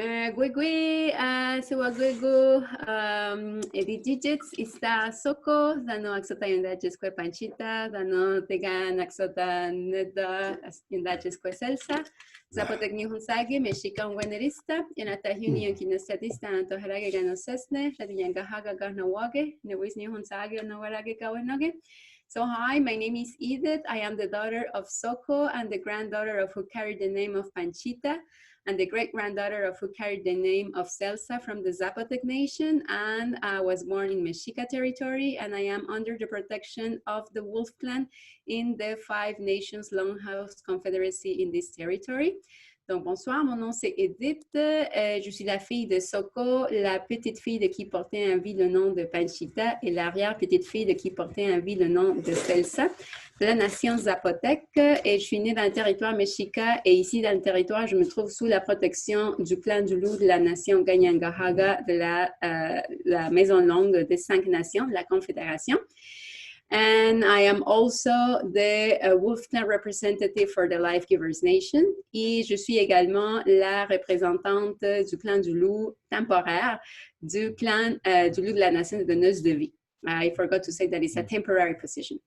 Gwigwi, Siwagwigu, Digits, Ista Soko, Dano Axota Yundachisque Panchita, Dano Tegan Axota Neda Yundachisque Celsa, Zapotec Nihunsagi, Mexican Wenerista, Yanata Huni and Kinestatista, and Toharage Ganosesne, Yangahaga Garnawage, Newis Nihunsagi, Nowarage Kawanage. So hi, my name is Edith. I am the daughter of Soko and the granddaughter of who carried the name of Panchita, and the great-granddaughter of who carried the name of Celsa from the Zapotec Nation, and I was born in Mexica territory, and I am under the protection of the Wolf Clan in the Five Nations Longhouse Confederacy in this territory. Donc, bonsoir, mon nom c'est Edith, je suis la fille de Soko, la petite fille de qui portait en vie le nom de Panchita et l'arrière-petite-fille de qui portait en vie le nom de Celsa, de la nation Zapotec, et je suis née dans le territoire Mexica, et ici dans le territoire, je me trouve sous la protection du clan du loup de la nation Ganyangahaga, de la maison longue des 5 nations, de la Confédération. And I am also the Wolf Clan representative for the Life Givers Nation. Et je suis également la représentante du clan du loup temporaire, du clan du loup de la nation de Noces de Vie. I forgot to say that it's a temporary position.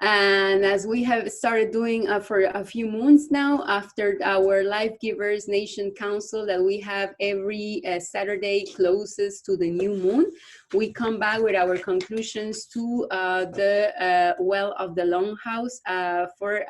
And as we have started doing for a few months now, after our Life Givers Nation Council that we have every Saturday closest to the new moon, we come back with our conclusions to the well of the Longhouse for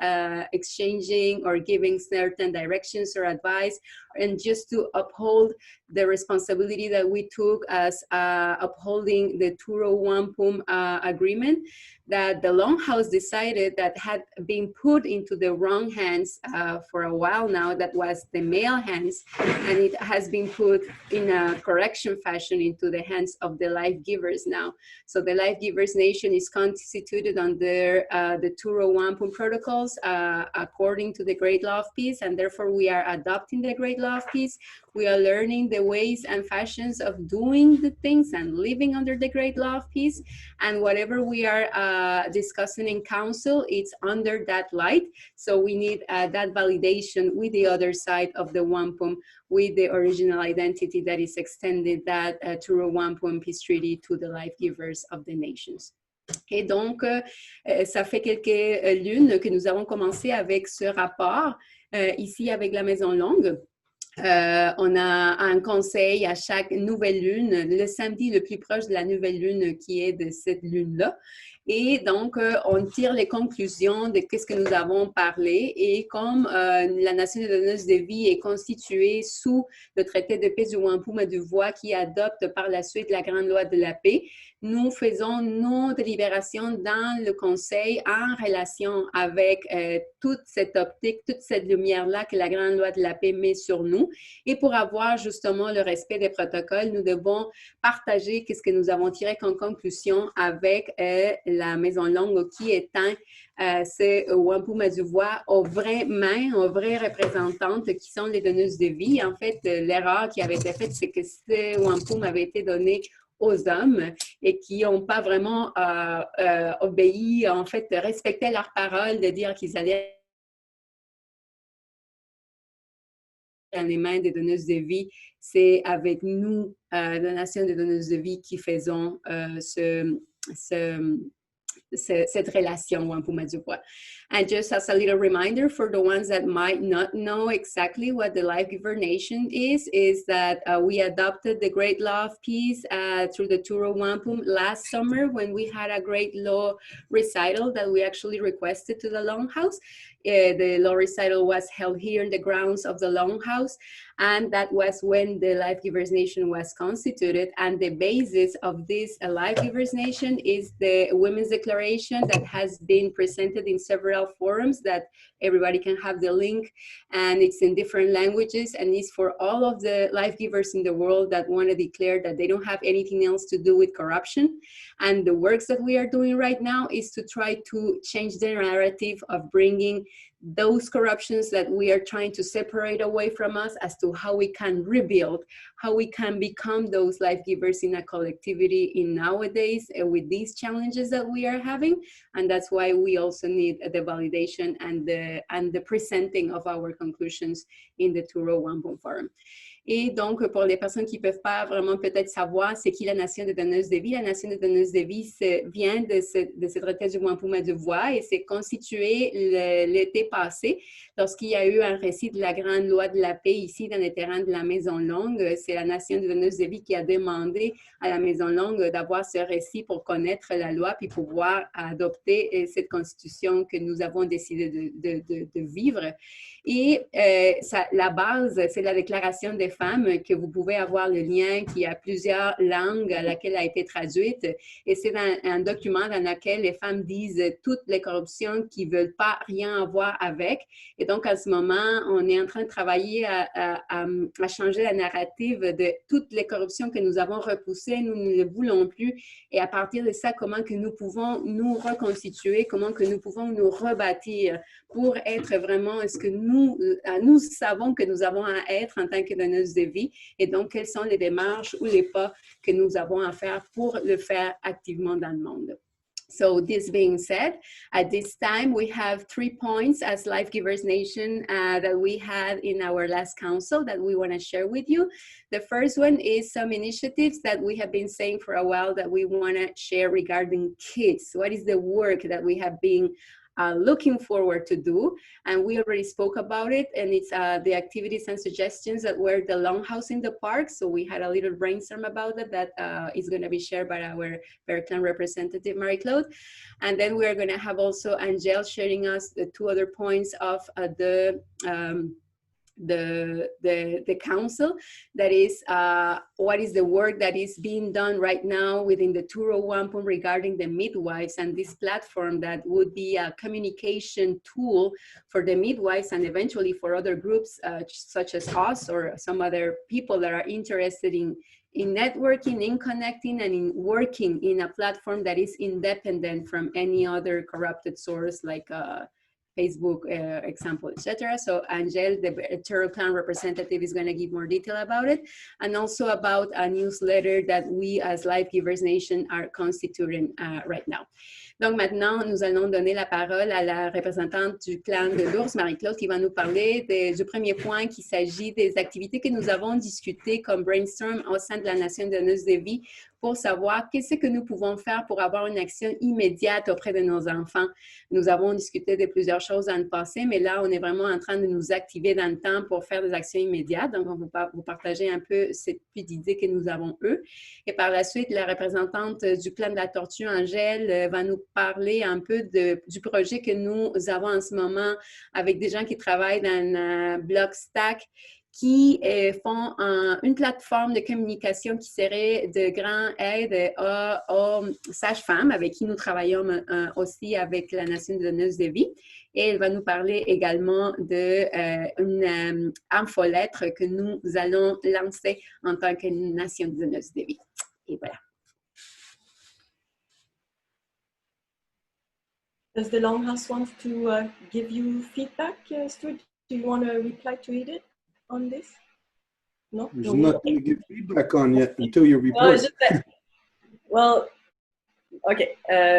exchanging or giving certain directions or advice, and just to uphold the responsibility that we took as upholding the Turo Wampum agreement that the Longhouse decided that had been put into the wrong hands for a while now, that was the male hands, and it has been put in a correction fashion into the hands of the Life Givers now. So the Life Givers Nation is constituted under the Turo Wampum protocols according to the Great Law of Peace, and therefore we are adopting the Great Law of Peace. We are learning the ways and fashions of doing the things and living under the Great Law of Peace, and whatever we are discussing in council, it's under that light. So we need that validation with the other side of the Wampum, with the original identity that is extended, that Turo Wampum Peace Treaty, to the life givers of the nations. Et donc, ça fait quelques lunes que nous avons commencé avec ce rapport, ici avec la Maison Longue. On a un conseil à chaque nouvelle lune, le samedi le plus proche de la nouvelle lune qui est de cette lune-là. Et donc, on tire les conclusions de ce que nous avons parlé. Et comme la nation de Noces de Vie est constituée sous le traité de paix du Wampum et du Voix qui adopte par la suite la grande loi de la paix, nous faisons nos délibérations dans le conseil en relation avec toute cette optique, toute cette lumière-là que la grande loi de la paix met sur nous. Et pour avoir justement le respect des protocoles, nous devons partager ce que nous avons tiré comme conclusion avec la Maison Longue qui étant ce Wampum du Voix aux vraies mains, aux vraies représentantes qui sont les donneuses de vie. En fait, l'erreur qui avait été faite, c'est que ce Wampum avait été donné aux hommes et qui n'ont pas vraiment obéi, en fait, respecté leur parole de dire qu'ils allaient dans les mains des donneuses de vie. C'est avec nous, la nation des donneuses de vie, qui faisons cette relation Wampum du Voix. And just as a little reminder for the ones that might not know exactly what the Life Giver Nation is that we adopted the Great Law of Peace through the Turo Wampum last summer when we had a great law recital that we actually requested to the Longhouse. The law recital was held here in the grounds of the Longhouse, and that was when the Life Givers Nation was constituted. And the basis of this Life Givers Nation is the Women's Declaration that has been presented in several forums that everybody can have the link, and it's in different languages, and it's for all of the life givers in the world that want to declare that they don't have anything else to do with corruption. And the works that we are doing right now is to try to change the narrative of bringing those corruptions that we are trying to separate away from us, as to how we can rebuild, how we can become those life givers in a collectivity in nowadays with these challenges that we are having. And that's why we also need the validation and the presenting of our conclusions in the 201 Forum. Et donc, pour les personnes qui ne peuvent pas vraiment peut-être savoir c'est qui la Nation des donneuses de vie, la Nation des donneuses de vie vient de cette retraite du Wampuma de Voix et s'est constituée l'été passé lorsqu'il y a eu un récit de la grande loi de la paix ici dans les terrains de la Maison Longue. C'est la Nation des donneuses de vie qui a demandé à la Maison Longue d'avoir ce récit pour connaître la loi puis pouvoir adopter cette constitution que nous avons décidé de vivre. Et la base, c'est la Déclaration des femmes, que vous pouvez avoir le lien, qui a plusieurs langues à laquelle a été traduite. Et c'est un document dans lequel les femmes disent toutes les corruptions qu'ils ne veulent pas rien avoir avec. Et donc, à ce moment, on est en train de travailler à changer la narrative de toutes les corruptions que nous avons repoussées, nous ne les voulons plus. Et à partir de ça, comment que nous pouvons nous reconstituer, comment que nous pouvons nous rebâtir pour être vraiment ce que nous savons que nous avons à être en tant que donneuses de vie, et donc quelles sont les démarches ou les pas que nous avons à faire pour le faire activement dans le monde. So this being said, at this time, we have 3 points as Life Givers Nation that we had in our last council that we want to share with you. The first one is some initiatives that we have been saying for a while that we want to share regarding kids. What is the work that we have been looking forward to do, and we already spoke about it, and it's the activities and suggestions that were the Longhouse in the park. So we had a little brainstorm about it that is going to be shared by our Berkland representative, Marie-Claude. And then we're going to have also Angel sharing us the 2 other points of the council, that is what is the work that is being done right now within the 201 regarding the midwives, and this platform that would be a communication tool for the midwives and eventually for other groups such as us or some other people that are interested in networking, in connecting, and in working in a platform that is independent from any other corrupted source like Facebook example, etc. So Angel, the Berkland representative, is going to give more detail about it, and also about a newsletter that we as Life Givers Nation are constituting right now. Donc maintenant, nous allons donner la parole à la représentante du clan de l'ours, Marie-Claude, qui va nous parler du premier point, qui s'agit des activités que nous avons discutées comme brainstorm au sein de la Nation donneuse de vie pour savoir qu'est-ce que nous pouvons faire pour avoir une action immédiate auprès de nos enfants. Nous avons discuté de plusieurs choses dans le passé, mais là, on est vraiment en train de nous activer dans le temps pour faire des actions immédiates. Donc, on va vous partager un peu cette petite idée que nous avons eue. Et par la suite, la représentante du clan de la tortue, Angèle, va nous parler un peu du projet que nous avons en ce moment avec des gens qui travaillent dans Blockstack, qui font une plateforme de communication qui serait de grande aide aux sages-femmes avec qui nous travaillons aussi avec la Nation donneuse de vie. Et elle va nous parler également d'une infolettre que nous allons lancer en tant que Nation donneuse de vie. Et voilà. Does the Longhouse want to give you feedback, Stuart? Do you want to reply to Edith on this? No? There's nothing to give feedback on yet until you report. Well, okay.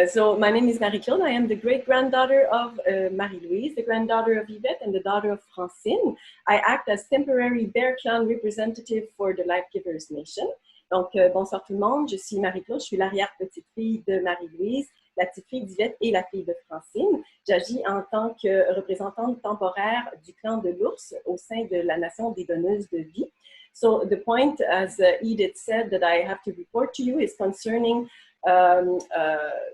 So my name is Marie-Claude. I am the great-granddaughter of Marie-Louise, the granddaughter of Yvette, and the daughter of Francine. I act as temporary Berkland representative for the Life Givers Nation. Donc, bonsoir tout le monde. Je suis Marie-Claude. Je suis l'arrière-petite-fille de Marie-Louise, la petite fille d'Yvette et la fille de Francine. J'agis en tant que représentante temporaire du clan de l'ours au sein de la Nation des donneuses de vie. So the point, as Edith said, that I have to report to you is concerning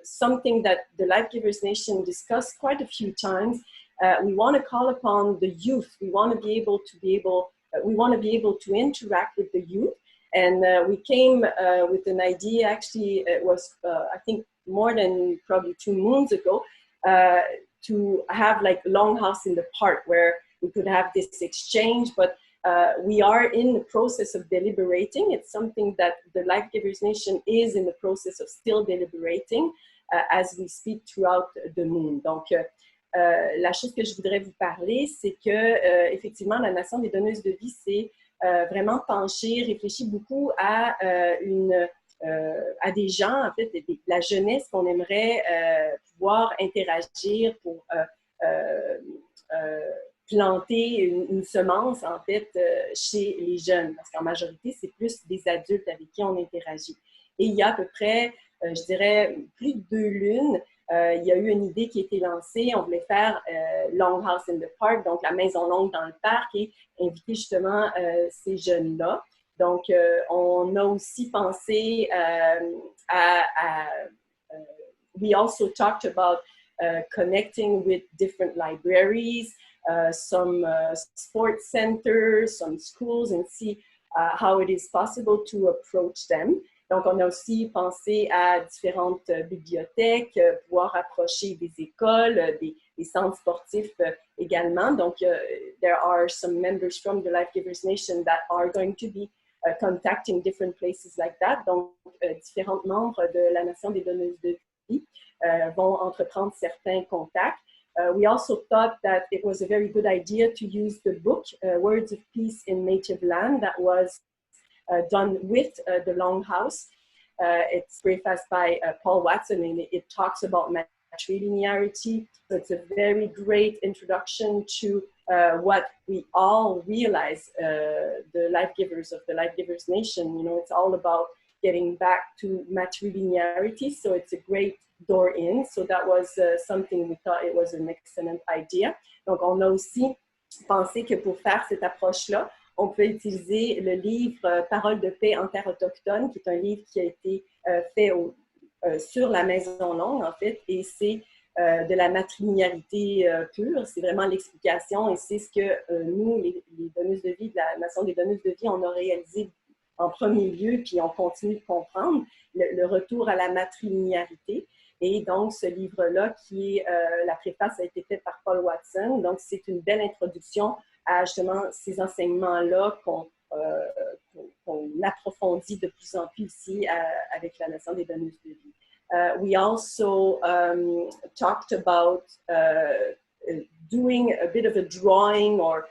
something that the Life Givers Nation discussed quite a few times. We want to call upon the youth. We want to be able to interact with the youth. And we came with an idea, actually it was, I think, more than probably 2 moons ago, to have like Longhouse in the park where we could have this exchange, but we are in the process of deliberating. It's something that the Life Givers Nation is in the process of still deliberating as we speak throughout the moon. Donc, la chose que je voudrais vous parler, c'est que effectivement, la Nation des donneuses de vie, c'est vraiment penché, réfléchi beaucoup à des gens, en fait, la jeunesse qu'on aimerait pouvoir interagir pour planter une semence, en fait, chez les jeunes. Parce qu'en majorité, c'est plus des adultes avec qui on interagit. Et il y a à peu près, je dirais, plus de 2 lunes, il y a eu une idée qui a été lancée. On voulait faire Longhouse in the Park, donc la maison longue dans le parc, et inviter justement ces jeunes-là. Donc, on a aussi pensé we also talked about connecting with different libraries, some sports centers, some schools, and see how it is possible to approach them. Donc, on a aussi pensé à différentes bibliothèques, pouvoir approcher des écoles, des centres sportifs également. Donc, there are some members from the Life Givers Nation that are going to be contacting different places like that. Donc, différents membres de la Nation des donneuses de vie vont entreprendre certains contacts. We also thought that it was a very good idea to use the book, Words of Peace in Native Land, that was done with the Longhouse. It's prefaced by Paul Watson, and it talks about matrilinearity. So it's a very great introduction to what we all realize, the life givers of the Life Givers Nation. You know, it's all about getting back to matrilinearity. So it's a great door in. So that was something we thought it was an excellent idea. Donc, on a aussi pensé que pour faire cette approche-là, on peut utiliser le livre Paroles de paix en terre autochtone, qui est un livre qui a été fait sur la maison longue, en fait, et c'est de la matrilinéarité pure. C'est vraiment l'explication et c'est ce que nous, les donneuses de vie de la Nation des donneuses de vie, on a réalisé en premier lieu, puis on continue de comprendre le retour à la matrilinéarité. Et donc, ce livre-là, qui est, la préface a été faite par Paul Watson, donc c'est une belle introduction à justement ces enseignements-là qu'on approfondit de plus en plus ici avec la Nation des donneuses de vie. We also talked about doing a bit of a drawing or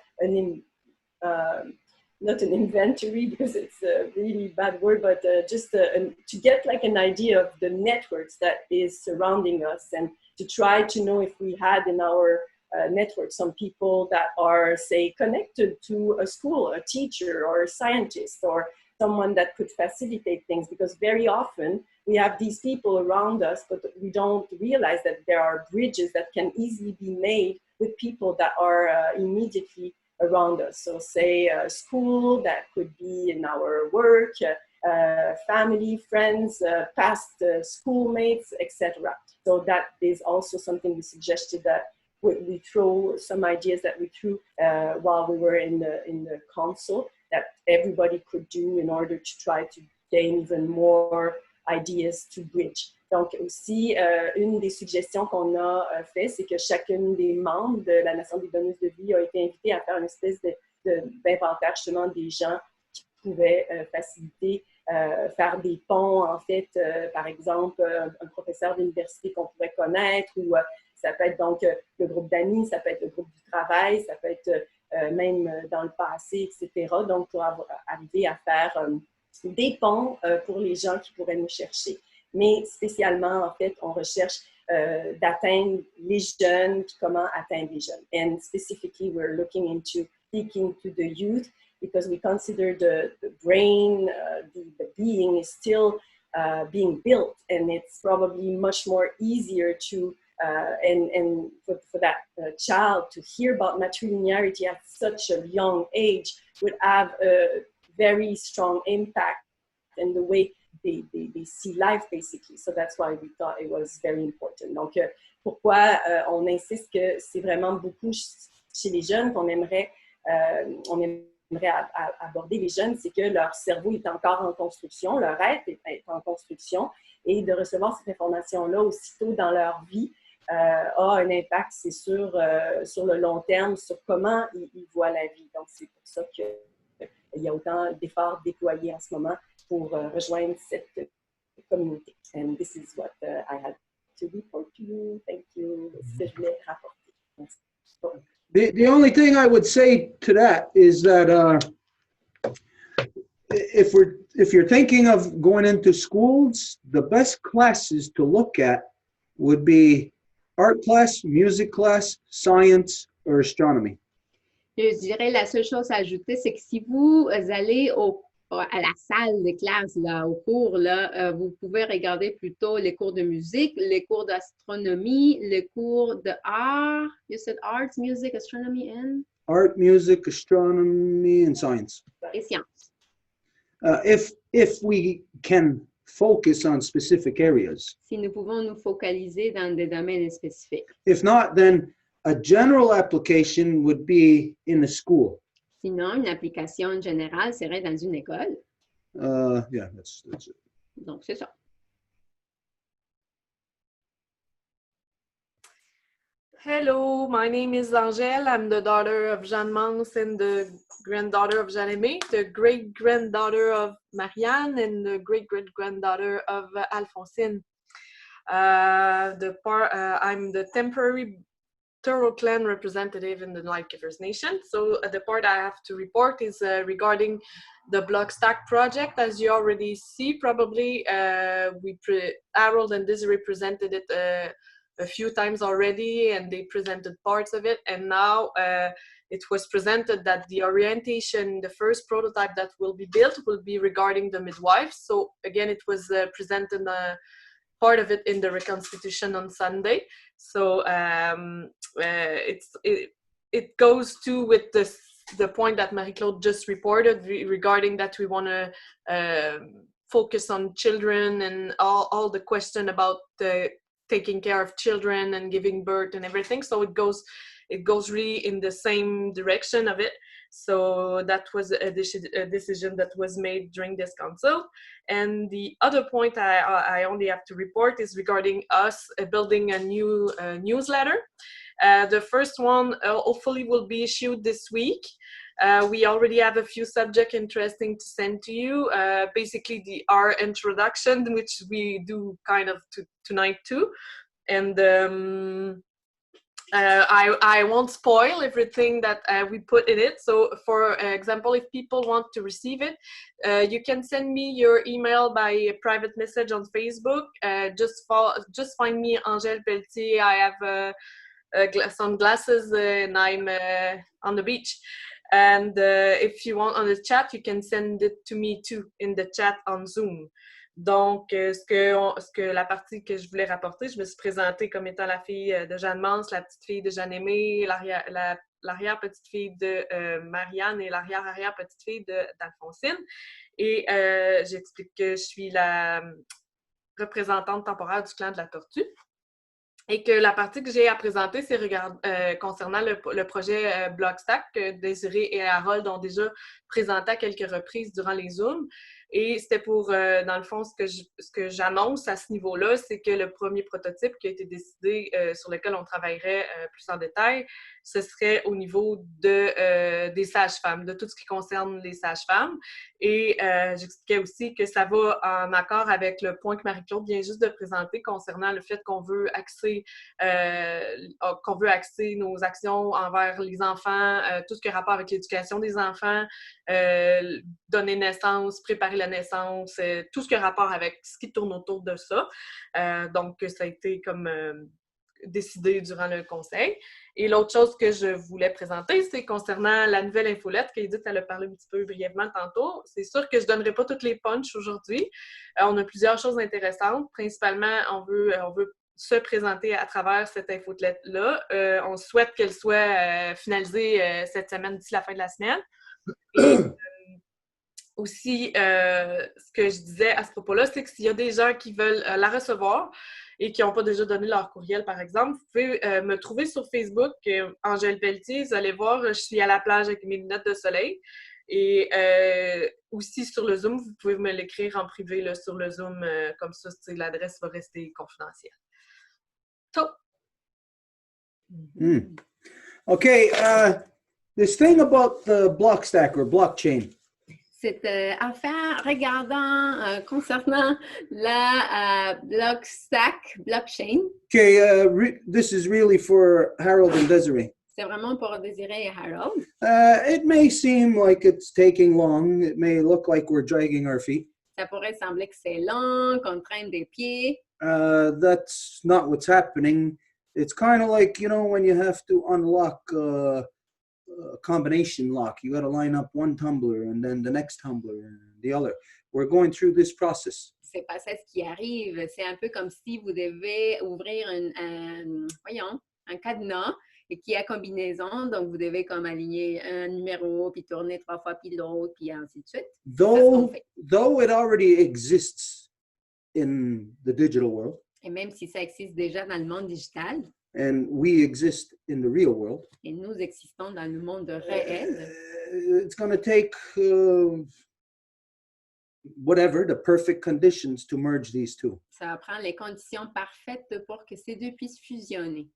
not an inventory because it's a really bad word, but just to get like an idea of the networks that is surrounding us and to try to know if we had in our network some people that are, say, connected to a school, a teacher or a scientist or someone that could facilitate things, because very often we have these people around us, but we don't realize that there are bridges that can easily be made with people that are immediately around us. So say school, that could be in our work, family, friends, past schoolmates, etc. So that is also something we suggested that we throw some ideas that we threw while we were in the council that everybody could do in order to try to gain even more ideas to bridge. Donc aussi, une des suggestions qu'on a fait, c'est que chacune des membres de la Nation des donneuses de vie a été invitée à faire une espèce d'inventaire justement des gens qui pouvaient faciliter, faire des ponts en fait, par exemple, un professeur d'université qu'on pourrait connaître ou ça peut être donc le groupe d'amis, ça peut être le groupe du travail, ça peut être même dans le passé, etc. Donc, pour arriver à faire des ponts pour les gens qui pourraient nous chercher. Mais spécialement, en fait, on recherche d'atteindre les jeunes, puis comment atteindre les jeunes. And specifically, we're looking into speaking to the youth because we consider the brain, the being is still being built, and it's probably much more easier to and for that child to hear about matrilinearity at such a young age would have a very strong impact in the way they see life, basically. So that's why we thought it was very important. Donc, pourquoi on insiste que c'est vraiment beaucoup chez les jeunes qu'on aimerait aborder les jeunes, c'est que leur cerveau est encore en construction, leur être est en construction, et de recevoir cette information-là aussitôt dans leur vie a un impact, c'est sûr, sur le long terme, sur comment ils voient la vie. Donc, c'est pour ça qu'il y a autant d'efforts déployés en ce moment pour rejoindre cette communauté. And this is what I had to report to you. Thank you. C'est ce que je voulais rapporter. The only thing I would say to that is that if you're thinking of going into schools, the best classes to look at would be art class, music class, science, or astronomy. Je dirais la seule chose à ajouter, c'est que si vous allez à la salle de classe, là, au cours, là, vous pouvez regarder plutôt les cours de musique, les cours d'astronomie, les cours de art. You said arts, music, astronomy, and? Art, music, astronomy, and science. Et sciences. If we can focus on specific areas. Si nous pouvons nous focaliser dans des domaines spécifiques. If not, then a general application would be in a school. Sinon, une application générale serait dans une école. Yeah, that's it. Donc, c'est ça. Hello, my name is Angèle. I'm the daughter of Jeanne Mance and the granddaughter of Jeanne-Aimée, the great-granddaughter of Marianne, and the great-great-granddaughter of Alphonsine. I'm the temporary Turtle Clan representative in the Lightgivers Nation. So the part I have to report is regarding the block stack project. As you already see, probably Harold and Desiree presented it a few times already, and they presented parts of it. And now it was presented that the orientation, the first prototype that will be built, will be regarding the midwives. So again, it was presented part of it in the reconstitution on Sunday. So it goes to with the point that Marie-Claude just reported regarding that we want to focus on children and all the question about taking care of children and giving birth and everything. So it goes really in the same direction of it. So that was a decision that was made during this council. And the other point I only have to report is regarding us building a new newsletter. The first one hopefully will be issued this week. We already have a few subjects interesting to send to you. Basically our introduction, which we do kind of tonight too. And I won't spoil everything that we put in it. So for example, if people want to receive it, you can send me your email by a private message on Facebook. Just find me Angèle Pelletier. I have some glasses and I'm on the beach. And if you want on the chat, you can send it to me too in the chat on Zoom. Donc, la partie que je voulais rapporter, je me suis présentée comme étant la fille de Jeanne Mance, la petite fille de Jeanne-Aimée, l'arrière-petite-fille de Marianne et l'arrière-petite-fille d'Alphonsine. Et j'explique que je suis la représentante temporaire du clan de la Tortue. Et que la partie que j'ai à présenter, c'est concernant le projet Blockstack que Désirée et Harold ont déjà présenté à quelques reprises durant les Zooms. Et c'était pour, dans le fond, ce que j'annonce à ce niveau-là, c'est que le premier prototype qui a été décidé, sur lequel on travaillerait plus en détail, ce serait au niveau des sages-femmes, de tout ce qui concerne les sages-femmes. Et j'expliquais aussi que ça va en accord avec le point que Marie-Claude vient juste de présenter concernant le fait qu'on veut axer nos actions envers les enfants, tout ce qui a rapport avec l'éducation des enfants, donner naissance, préparer la naissance, tout ce qui a rapport avec ce qui tourne autour de ça. Donc, ça a été comme décidé durant le conseil. Et l'autre chose que je voulais présenter, c'est concernant la nouvelle infolette qu'Edith elle a parlé un petit peu brièvement tantôt. C'est sûr que je ne donnerai pas toutes les punches aujourd'hui. On a plusieurs choses intéressantes. Principalement, on veut se présenter à travers cette infolette-là. On souhaite qu'elle soit finalisée cette semaine, d'ici la fin de la semaine. Et aussi, ce que je disais à ce propos-là, c'est que s'il y a des gens qui veulent la recevoir et qui n'ont pas déjà donné leur courriel, par exemple, vous pouvez me trouver sur Facebook, Angèle Pelletier. Vous allez voir, je suis à la plage avec mes lunettes de soleil. Et aussi sur le Zoom, vous pouvez me l'écrire en privé là, sur le Zoom, comme ça, l'adresse va rester confidentielle. So. Okay, this thing about the block stack or blockchain. cette affaire regardant concernant la blockchain. Okay, this is really for Harold and Desiree. C'est vraiment pour Désiré et Harold. It may seem like it's taking long. It may look like we're dragging our feet. Ça pourrait sembler que c'est long, qu'on traîne des pieds. That's not what's happening. It's kind of like, you know, when you have to unlock a combination lock. You got to line up one tumbler and then the next tumbler and the other. We're going through this process. C'est pas ça ce qui arrive. C'est un peu comme si vous devez ouvrir un cadenas et qui a combinaison. Donc, vous devez comme aligner un numéro, puis tourner 3 fois, puis l'autre, puis ainsi de suite. Though it already exists in the digital world. Et même si ça existe déjà dans le monde digital. And we exist in the real world. Et nous existons dans le monde réel. It's going to take whatever, the perfect conditions to merge these two. Ça prend les conditions parfaites pour que ces deux puissent fusionner.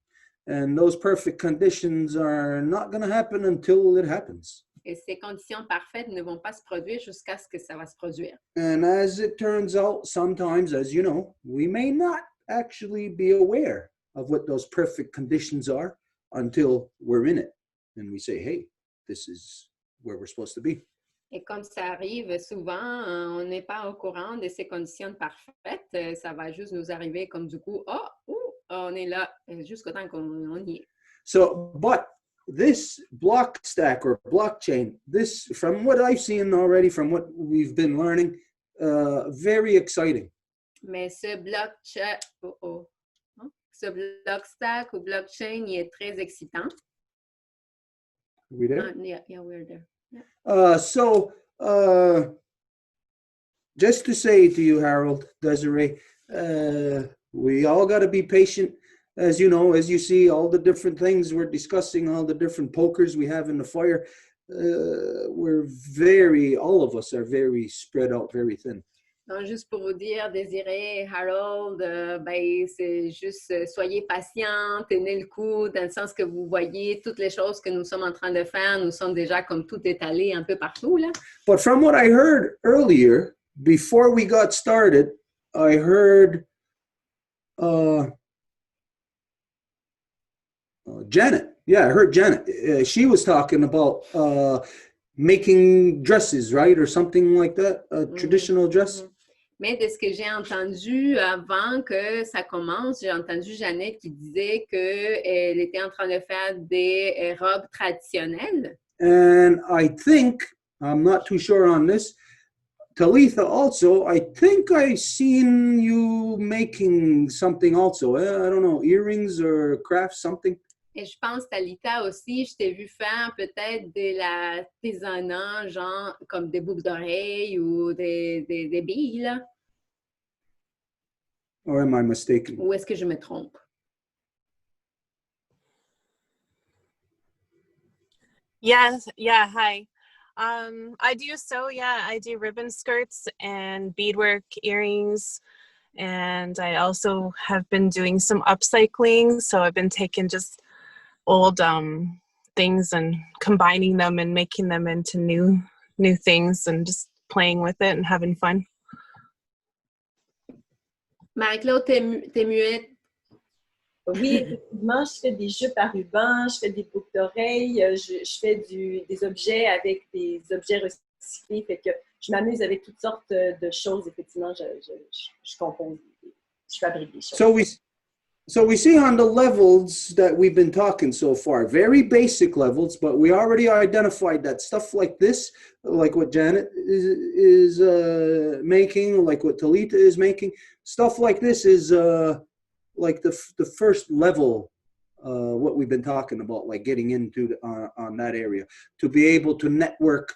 And those perfect conditions are not going to happen until it happens. Et ces conditions parfaites ne vont pas se produire jusqu'à ce que ça va se produire. And as it turns out, sometimes, as you know, we may not actually be aware of what those perfect conditions are until we're in it. And we say, hey, this is where we're supposed to be. Et comme ça arrive souvent, on n'est pas au courant de ces conditions parfaites. Ça va juste nous arriver comme du coup, on est là jusqu'au temps qu'on y est. So, but this block stack or blockchain, this, from what I've seen already, from what we've been learning, very exciting. Mais ce block stack ou blockchain, il est très excitant. Are we there? Yeah, we're there. Yeah. Just to say to you, Harold, Desiree, we all got to be patient. As you know, as you see, all the different things we're discussing, all the different pokers we have in the fire, all of us are very spread out, very thin. Donc, juste pour vous dire, Désiré, Harold, c'est juste soyez patients, tenez le coup, dans le sens que vous voyez toutes les choses que nous sommes en train de faire, nous sommes déjà comme tout étalés un peu partout, là. But from what I heard earlier, before we got started, I heard Janet. Yeah, I heard Janet. She was talking about making dresses, right? Or something like that, a traditional dress. Mais de ce que j'ai entendu avant que ça commence, j'ai entendu Jeannette qui disait qu'elle était en train de faire des robes traditionnelles. And I think, I'm not too sure on this, Talitha also, I think I seen you making something also. I don't know, earrings or crafts, something. Et je pense, Talita aussi, je t'ai vu faire peut-être de l'artisanat, genre comme des boucles d'oreilles ou des billes, là. Or am I mistaken? Ou est-ce que je me trompe? Yes, yeah, hi. I do sew, yeah, I do ribbon skirts and beadwork, earrings, and I also have been doing some upcycling, so I've been taking just old things and combining them and making them into new things and just playing with it and having fun. Marie-Claude, t'es muette? Oui, effectivement, je fais des jeux par ruban, je fais des boucles d'oreilles, je fais des objets avec des objets recyclés, fait que je m'amuse avec toutes sortes de choses, effectivement, je compose, je fabrique des choses. So we see on the levels that we've been talking so far, very basic levels, but we already identified that stuff like this, like what Janet is making, like what Talita is making, stuff like this is like the first level, what we've been talking about, like getting into on that area, to be able to network,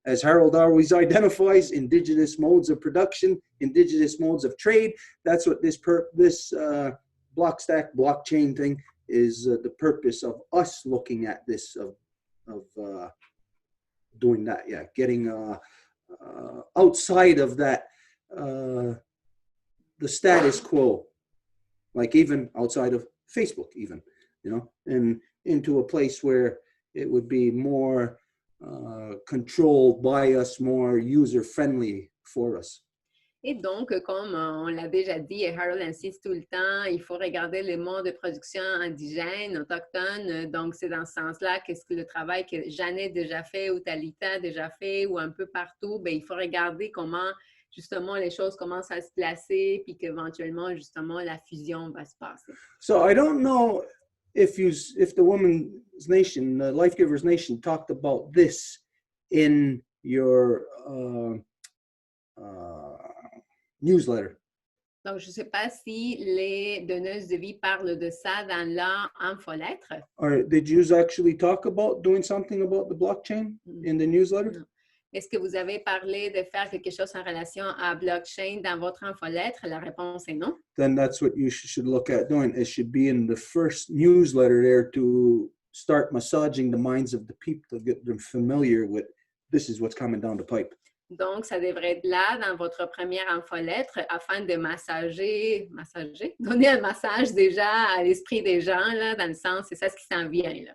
as Harold always identifies, indigenous modes of production, indigenous modes of trade. That's what this block stack blockchain thing is, the purpose of us looking at this, of doing that. Yeah, getting outside of that, the status quo, like even outside of Facebook, even, you know, and into a place where it would be more controlled by us, more user-friendly for us. Et donc, comme on l'a déjà dit, et Harold insiste tout le temps, il faut regarder les modes de production indigènes, autochtones. Donc, c'est dans ce sens-là qu'est-ce que le travail que Jeannette a déjà fait ou Talita a déjà fait ou un peu partout, bien, il faut regarder comment, justement, les choses commencent à se placer puis qu'éventuellement, justement, la fusion va se passer. So I don't know if the Women's Nation, the Life Givers Nation, talked about this in your newsletter. Donc, je ne sais pas si les donneuses de vie parlent de ça dans leur infolettre. Or did you actually talk about doing something about the blockchain in the newsletter? Non. Est-ce que vous avez parlé de faire quelque chose en relation à blockchain dans votre infolettre? La réponse est non. Then that's what you should look at doing. It should be in the first newsletter there to start massaging the minds of the people to get them familiar with this is what's coming down the pipe. Donc, ça devrait être là dans votre première infolettre afin de donner un massage déjà à l'esprit des gens, là, dans le sens, c'est ça ce qui s'en vient. Là.